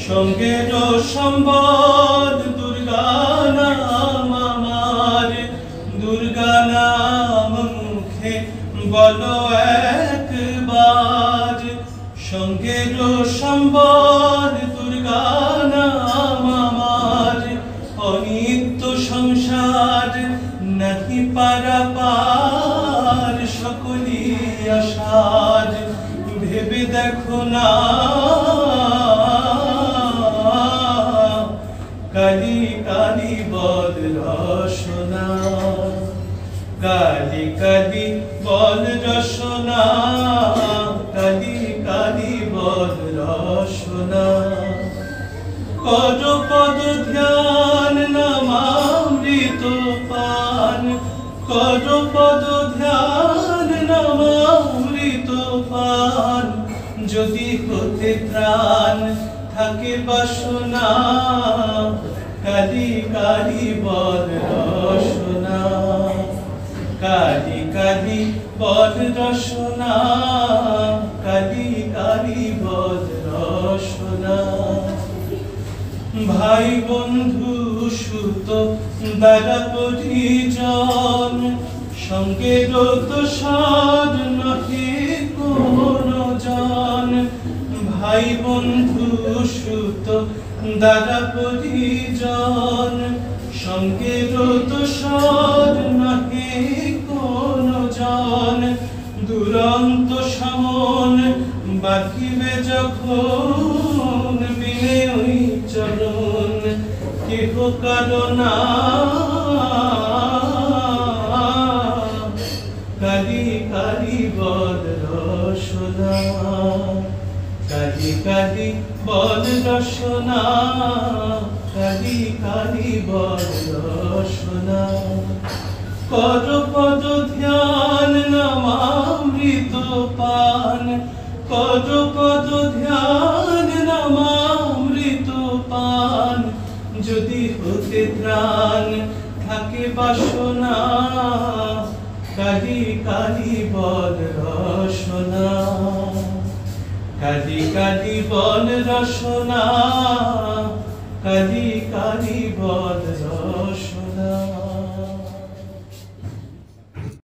সঙ্গের সম্বল দুর্গা নাম আমার, দুর্গা নাম মুখে বলো একবার। সঙ্গের সম্বল দুর্গা নাম আমার, অনিত্য সংসার নাহি পারাপার, সকলি আশার ভেবে দেখো না। কালী কালী বল রসনা, কালী কালী বল রসনা, কালী কালী বল রসনা। কর পদ ধ্যান নামামৃত পান, কর পদ ধ্যান নামামৃত পান। যদি হতে ত্রাণ থাকে বাসনা, কালী কালী বল রসনা, কালী কালী বল রসনা, কালী কালী বল রসনা। ভাই বন্ধু সুত দ্বারা পরিজন, সঙ্গের দোষর নহে কোনো জন। ভাই বন্ধু সুত দ্বারা পরিজন, সঙ্গের দোষর নহে কোনো জন। দুরন্ত সমন বাঁধিবে যখন, বিনে ওই চরণ কেহ কারণা। কালী কালী বল রসনা, কালী কালী বল রসনা, কালী কালী বল রসনা। কর পদ ধ্যান নামামৃত পান, কর পদ ধ্যান নামামৃত পান। যদি হতে ত্রাণ থাকে বাসনা, কালী কালী বল রসনা, কালী কালী বল রসনা, কালী কালী বল রসনা।